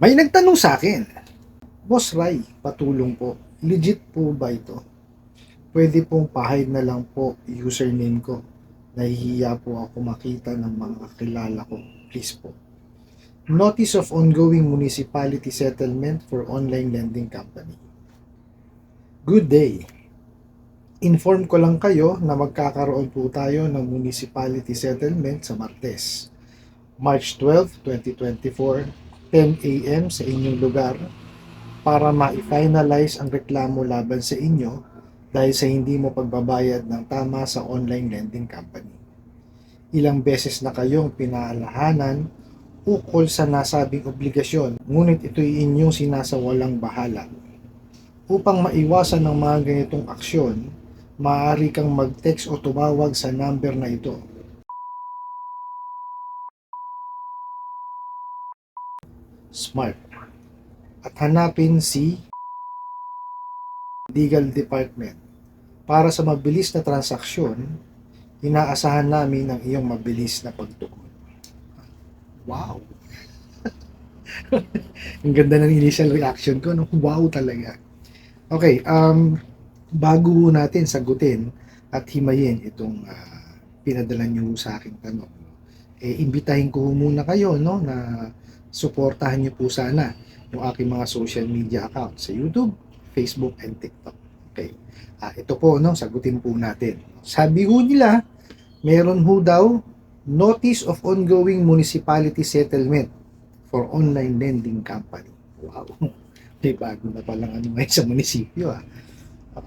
May nagtanong sa akin, Boss Ray, patulong po. Legit po ba ito? Pwede pong pahide na lang po username ko. Nahihiya po ako makita ng mga kakilala ko. Please po. Notice of ongoing municipality settlement for online lending company. Good day. Inform ko lang kayo na magkakaroon po tayo ng municipality settlement sa Martes, March 12, 2024, 10 a.m. sa inyong lugar para ma-finalize ang reklamo laban sa inyo dahil sa hindi mo pagbabayad ng tama sa online lending company. Ilang beses na kayong pinaalahanan ukol sa nasabing obligasyon, ngunit ito'y inyong sinasawalang bahala. Upang maiwasan ng mga ganitong aksyon, maaari kang mag-text o tumawag sa number na ito. Smart. At hanapin si Legal Department. Para sa mabilis na transaksyon, inaasahan namin ang iyong mabilis na pagtugon. Wow! Ang ganda ng initial reaction ko, no? Wow talaga. Okay, bago natin sagutin at himayin itong pinadala nyo sa aking tanong, imbitahin ko muna kayo, no, na suportahan nyo po sana yung aking mga social media account sa YouTube, Facebook, and TikTok. Okay. Ito po, no, sagutin po natin. Sabi ho nila, meron ho daw notice of ongoing municipality settlement for online lending company. Wow. May bago na palang ano ngayon sa munisipyo.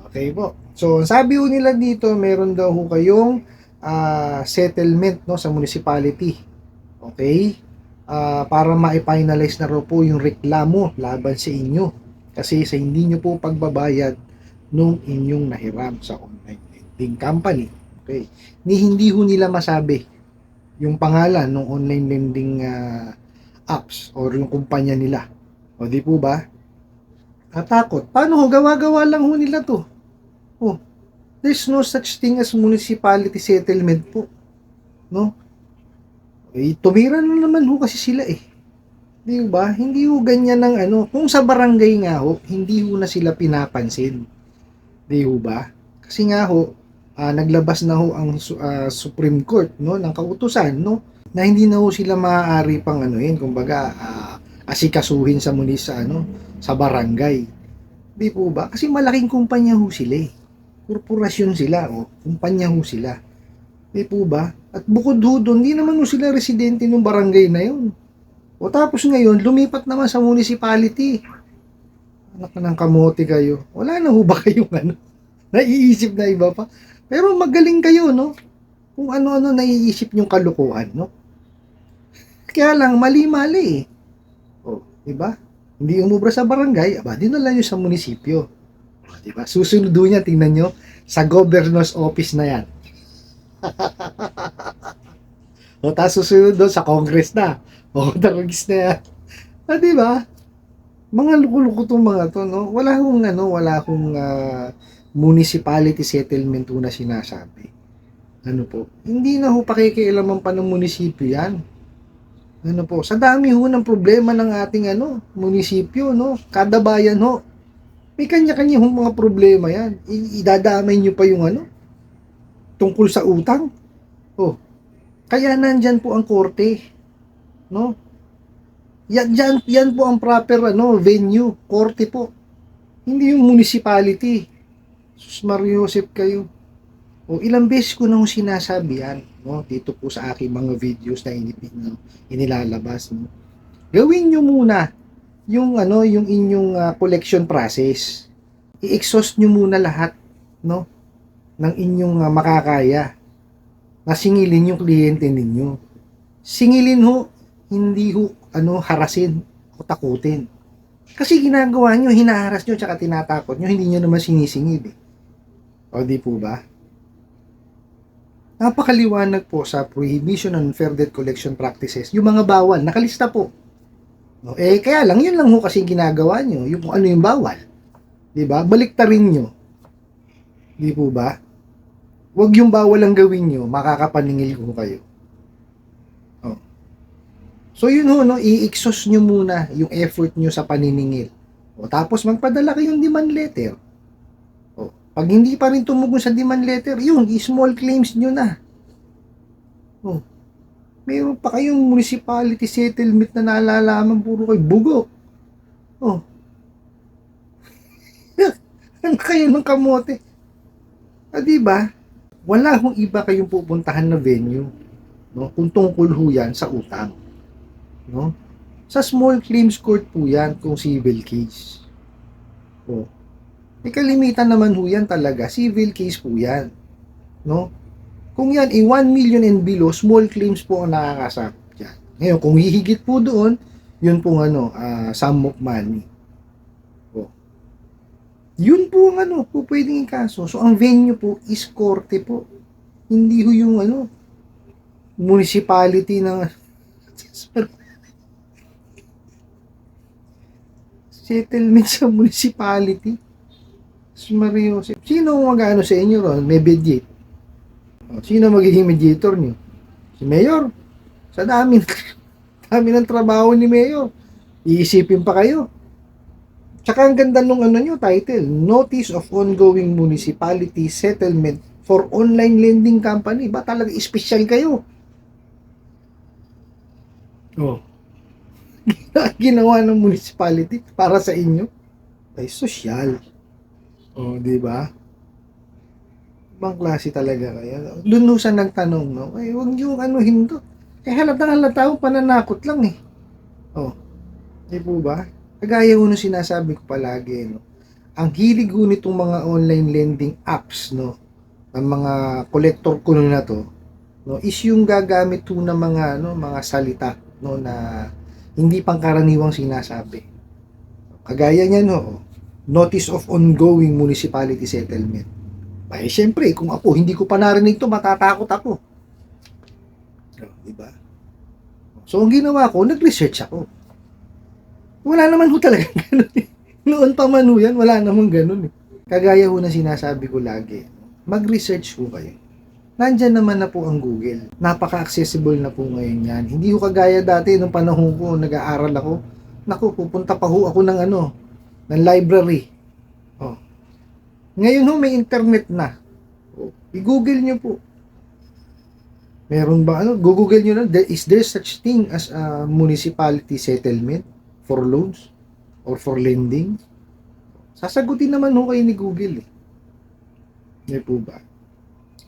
Okay po. So, sabi ho nila dito, meron daw ho kayong settlement, no, sa municipality. Okay? Para ma-finalize na raw po yung reklamo laban sa inyo. Kasi sa hindi nyo po pagbabayad nung inyong nahiram sa online lending company. Okay? Hindi ho nila masabi yung pangalan ng online lending apps or yung kumpanya nila. O di po ba? Natakot. Paano ho? Gawa-gawa lang ho nila to. Oh, there's no such thing as municipality settlement po. No? Tumira na naman ho kasi sila eh. Di ba? Hindi ho ganyan ng ano. Kung sa barangay nga ho, hindi ho na sila pinapansin. Di ho ba? Kasi nga ho, naglabas na ho ang Supreme Court, no, ng kautusan, no, na hindi na ho sila maaari pang anuhin, kumbaga asikasuhin sa sa barangay. Di po ba? Kasi malaking kumpanya ho sila eh. Korporasyon sila, o kumpanya ho sila. Di po ba? At bukod ho doon, di naman ho sila residente ng barangay na yun. O tapos ngayon, lumipat naman sa municipality. Anak na ng kamote kayo. Wala na ho ba kayong naiisip na iba pa? Pero magaling kayo, no? Kung ano-ano naiisip nyong kalukuhan, no? Kaya lang, mali-mali eh. O, diba? Hindi umubra sa barangay, aba, dinala nyo sa munisipyo. O, diba? Susunod niya, tingnan nyo, sa governor's office na yan. O, tapos susunod doon sa congress na. O, congress na yan. Diba? Mga luko-luko tong mga to, no? Wala akong municipality settlement na sinasabi. Ano po? Hindi na ho pakikialaman pa ng munisipyo yan. Ano po? Sa dami ho ng problema ng ating munisipyo, no? Kada bayan ho. May kanya-kanya ho mga problema yan. Idadamay nyo pa yung tungkol sa utang. Oh. Kaya nandyan po ang korte. No? Yan po ang proper venue, korte po. Hindi yung municipality. Sus Mario Joseph kayo. O ilang beses ko nang sinasabi yan, no, dito po sa aking mga videos na inilalabas, no. Gawin niyo muna yung yung inyong collection process. I-exhaust niyo muna lahat, no, ng inyong makakaya. Nasingilin yung kliyente ninyo. Singilin ho, hindi ho harasin o takutin. Kasi ginagawa nyo, hinaharas nyo, tsaka tinatakot nyo, hindi nyo naman sinisingil eh. O di po ba? Napakaliwanag po sa Prohibition on Unfair Debt Collection Practices, yung mga bawal, nakalista po. No, kaya lang, yun lang ho kasi ginagawa nyo, yung kung ano yung bawal. Diba? Baliktarin nyo. Di po ba? Huwag yung bawal ang gawin nyo, makakapaningil ko kayo. Oh. So yun ho, no, i-exhaust nyo muna yung effort nyo sa paniningil. O tapos magpadala kayong demand letter. O, pag hindi pa rin tumugon sa demand letter, yun, small claims nyo na. O, meron pa kayong municipality settlement na nalalaman puro kay bugo. O, ano kayo ng kamote? Di ba? Wala hong iba kayong pupuntahan na venue, no? Kung tungkol ho yan sa utang, no? Sa small claims court po yan kung civil case. O, may kalimitan naman ho yan talaga, civil case po yan, no? Kung yan, 1 million and below, small claims po ang nakakasakop dyan. Ngayon, kung hihigit po doon, yun pong sum of money. O, yun po ang po pwedeng ikaso. So, ang venue po is korte po. Hindi ho yung municipality ng settlement sa municipality. Mario, sino mag-ano sa inyo ron? May mediate. Sino magiging mediator niyo? Si Mayor. Sa dami ng trabaho ni Mayor. Iisipin pa kayo. Tsaka ang ganda nung nyo, title, Notice of Ongoing Municipality Settlement for Online Lending Company. Ba talaga special kayo? Oh. Ginawa ng municipality para sa inyo ay social. Oh, di ba? Ibang klase talaga kayo. Doon sa nagtanong, no? Ay, huwag niyo anuhin to. Halata ko, pananakot lang eh. Oh, di po ba? Kagaya ko nung sinasabi ko palagi, no? Ang hilig ko nitong mga online lending apps, no? Ang mga collector ko na to, no? Is yung gagamit to ng mga salita, no? Na hindi pangkaraniwang sinasabi. Kagaya niyan, no? Notice of Ongoing Municipality Settlement. Ay, syempre, kung ako, hindi ko pa narinig to, matatakot ako. Diba? So, ang ginawa ko, nag-research ako. Wala naman ho talaga ganun eh. Noon pa man ho yan, wala naman ganun eh. Kagaya ho na sinasabi ko lagi, mag-research ho kayo. Nandyan naman na po ang Google. Napaka-accessible na po ngayon yan. Hindi ho kagaya dati, nung panahon ko, nag-aaral ako. Naku, pupunta pa ho ako ng ng library. Oh. Ngayon ho, may internet na. Oh. I-google nyo po. Meron ba Google nyo na, is there such thing as a municipality settlement for loans or for lending? Sasagutin naman ho kayo ni Google eh. Hindi po ba?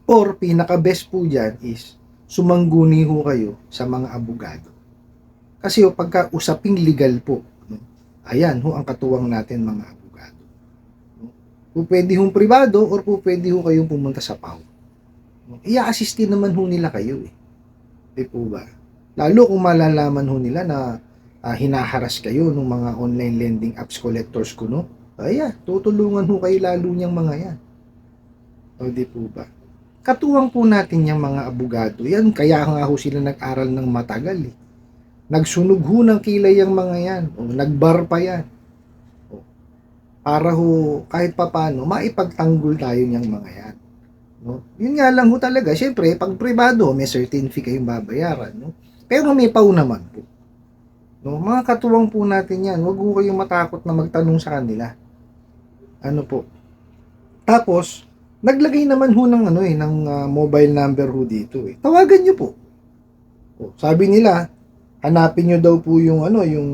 Or pinaka-best po dyan is sumangguni ho kayo sa mga abogado. Kasi ho, pagka usaping legal po, ayan ho ang katuwang natin mga abogado. Kung pwede hong privado or kung pwede ho kayong pumunta sa PAW. Ia-assistin naman ho nila kayo eh. Di po ba? Lalo kung malalaman ho nila na hinaharas kayo ng mga online lending apps collectors ko, no? Ayan, tutulungan ho kayo lalo niyang mga yan. O di po ba? Katuwang po natin yung mga abogado. Yan, kaya nga ho sila nag-aral ng matagal eh. Nagsunog ho ng kilay yung mga yan. O nagbar pa yan. O, para ho kahit papano maipagtanggol tayo niyang mga yan. No? Yun nga lang ho talaga. Siyempre, pag privado, may certain fee kayong babayaran. No? Pero may PAW naman po. No? Mga katuwang po natin yan. Huwag ho kayong matakot na magtanong sa kanila. Ano po. Tapos, naglagay naman ho ng mobile number ho dito eh. Tawagan niyo po. O, sabi nila, hanapin niyo daw po yung yung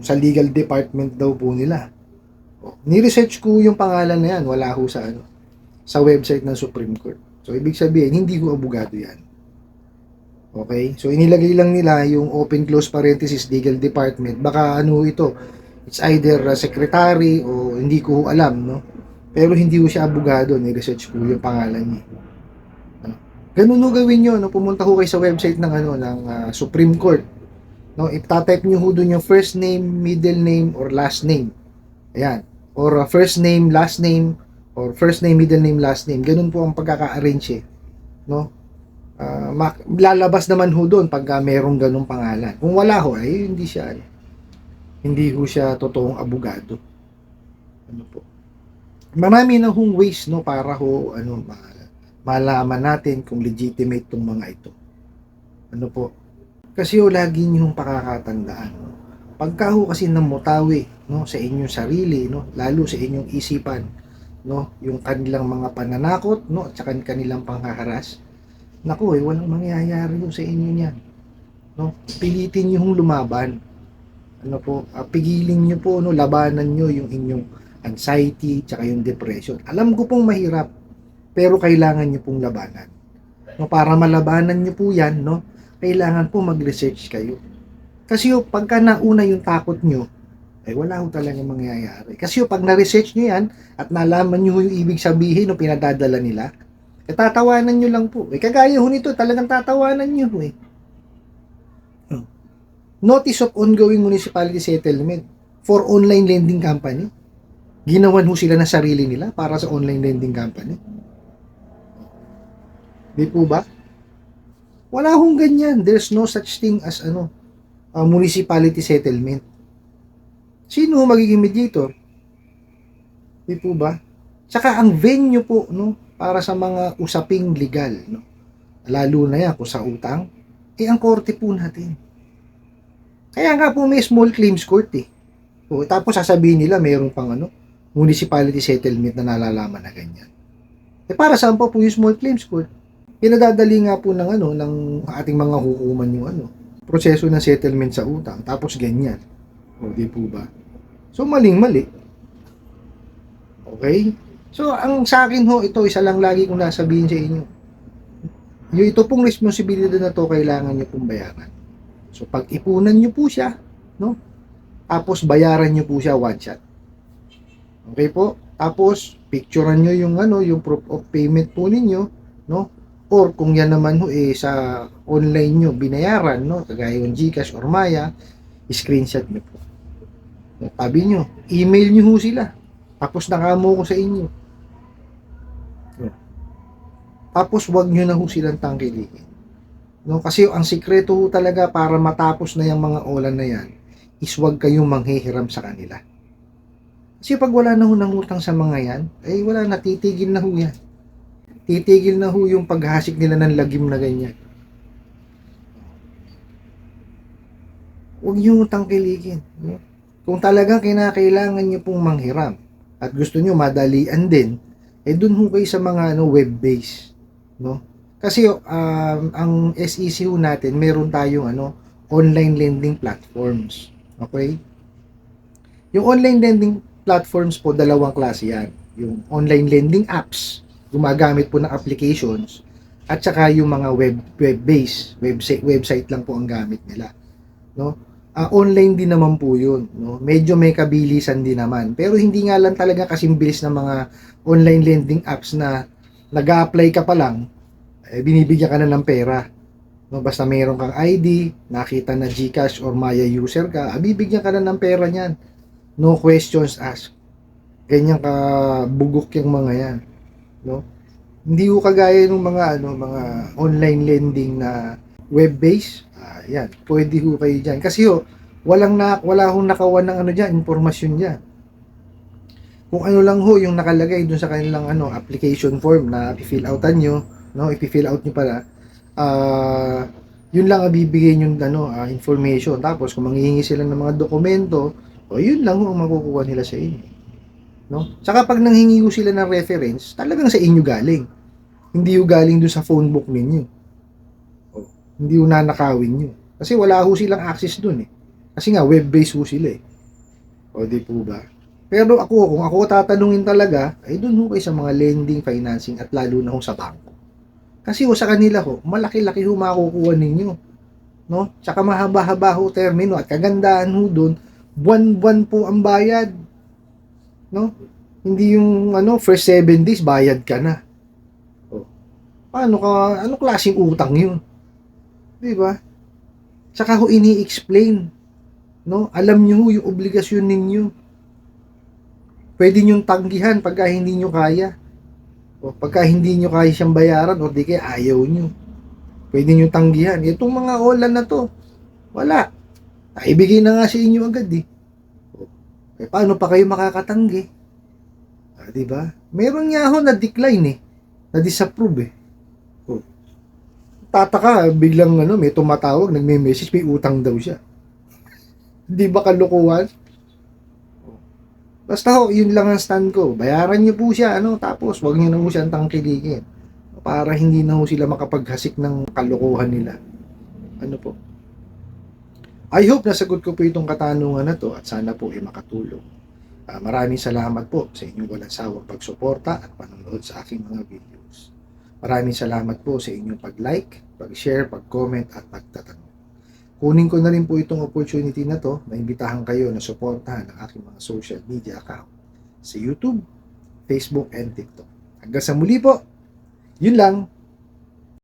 sa legal department daw po nila. O, ni-research ko yung pangalan na yan, wala ho sa website ng Supreme Court. So ibig sabihin, hindi ho abogado yan. Okay? So inilagay lang nila yung open close parenthesis legal department. Baka ito, it's either a secretary o hindi ko alam, no? Pero hindi ho siya abogado, ni-research ko yung pangalan niya. Ganun ho gawin nyo, no? Pumunta ho kayo sa website ng Supreme Court. No, itatype nyo ho doon yung first name, middle name, or last name. Ayan. Or first name, last name, or first name, middle name, last name. Ganun po ang pagkaka-arrange eh. No? Lalabas naman ho doon pag merong ganung pangalan. Kung wala ho, ay hindi ho siya totoong abogado. Ano po? Marami na hong ways no para ho malaman natin kung legitimate tong mga ito. Ano po? Kasi lagi niyong pakakatandaan, no? Pagka kasi namutawi, no, sa inyong sarili, no, lalo sa inyong isipan, no, yung kanilang mga pananakot, no, at saka kanilang panghaharas, naku walang mangyayari sa inyo niyan, no. Pilitin niyo lumaban, ano po, pigilin niyo po, no, labanan niyo yung inyong anxiety, tsaka yung depression. Alam ko pong mahirap, pero kailangan niyo pong labanan. No, para malabanan niyo po yan, no, kailangan po mag-research kayo. Kasi pagka nauna yung takot nyo, ay wala ho talaga mangyayari. Kasi pag na-research nyo yan, at nalaman nyo yung ibig sabihin o pinadadala nila, tatawanan nyo lang po. Kagaya ho nito, talagang tatawanan nyo ho Notice of ongoing municipality settlement for online lending company. Ginawan ho sila ng sarili nila para sa online lending company. Di po ba? Wala hong ganyan. There's no such thing as municipality settlement. Sino magiging mediator? Di po ba? Tsaka ang venue po, no, para sa mga usaping legal, no, lalo na yan kung sa utang, ang korte po natin. Kaya nga po may small claims court tapos sasabihin nila mayroon pang municipality settlement na nalalaman na ganyan. Para saan pa po yung small claims court? Pinadadali nga po ng ating mga hukuman yung proseso ng settlement sa utang, tapos ganyan. Di po ba? So maling-mali. Okay? So ang sa akin ito isa lang lagi kong nasabihin sa inyo. Yung ito pong responsibilidad na to kailangan niyo pong bayaran. So pag ipunan niyo po siya, no? Tapos bayaran niyo po siya one shot. Okay po? Tapos picturean niyo yung proof of payment po ninyo, no? Or kung yan naman sa online nyo binayaran, no, kagaya yung GCash or Maya, screenshot nyo po. Sabi nyo, email nyo sila. Tapos nakamo ko sa inyo. Tapos wag nyo na silang tangkilikin. No, kasi ang sikreto talaga para matapos na yung mga olan na yan is wag kayong manghihiram sa kanila. Kasi pag wala na ng utang sa mga yan, wala na, titigil na yan. Titigil na yung paghasik nila ng lagim na ganyan. Huwag nyo tangkilikin. No? Kung talagang kinakailangan nyo pong manghiram at gusto nyo madalian din, dun kayo sa mga web-based. No? Kasi ang SEC natin, meron tayong online lending platforms. Okay? Yung online lending platforms po, dalawang klase yan. Yung online lending apps, gumagamit po ng applications, at saka yung mga web-based website lang po ang gamit nila, no? Online din naman po yun, no? Medyo may kabilisan din naman, pero hindi nga lang talaga kasing bilis ng mga online lending apps na nag-a-apply ka pa lang, binibigyan ka na ng pera, no? Basta mayroon kang ID, nakita na GCash or Maya user ka, bibigyan ka na ng pera niyan, no questions asked. Ganyan ka bugok yung mga yan, no? Hindi ko kagaya ng mga online lending na web-based. Yan, pwede ho kayo diyan. Kasi wala hong nakawan ng diyan, impormasyon diyan. Kung lang yung nakalagay dun sa kanilang application form na i-fill outan nyo, no? I-fill out nyo pala. Yun lang bibigay yung information. Tapos kung manghihingi sila ng mga dokumento, yun lang ang makukuha nila sa inyo. No? Saka pag nanghingi ko sila ng reference, talagang sa inyo galing. Hindi yung galing doon sa phone book ninyo. Hindi yung nanakawin nyo. Kasi wala ho silang access doon Kasi nga web-based ho sila di po ba? Pero kung ako tatanungin talaga, doon ho kayo sa mga lending, financing, at lalo na ho sa bangko. Kasi sa kanila malaki-laki ho makukuha ninyo. No? Tsaka mahaba-haba ho termino at kagandahan ho doon, buwan-buwan po ang bayad. No? Hindi yung first 7 days bayad ka na. Paano ka, klaseng utang yun? 'Di ba? Tsaka ini-explain, no? Alam niyo yung obligasyon ninyo. Pwede niyo tanggihan pagka hindi niyo kaya. O pagka hindi niyo kaya siyang bayaran o di kaya ayaw niyo. Pwede niyo tanggihan. Itong mga olan na to, wala. Ibigay na nga sa inyo agad paano pa kayo makakatanggi? 'Di ba? Meron nga na decline na disapprove magtataka, biglang may tumatawag, nagme-message, may utang daw siya. Di ba kalokohan? Basta ho, yun lang ang stand ko. Bayaran niyo po siya, tapos wag niyo na po siyang tangkilikin. Para hindi na ho sila makapaghasik ng kalokohan nila. Ano po? I hope nasagot ko po itong katanungan na to at sana po ay makatulong. Maraming salamat po sa inyong walang sawang pagsuporta at panonood sa aking mga videos. Maraming salamat po sa inyong pag-like, pag-share, pag-comment at pagtatanong. Kunin ko na rin po itong opportunity na to na imbitahan kayo na suportahan ang aking mga social media account sa YouTube, Facebook, and TikTok. Hanggang sa muli po, yun lang.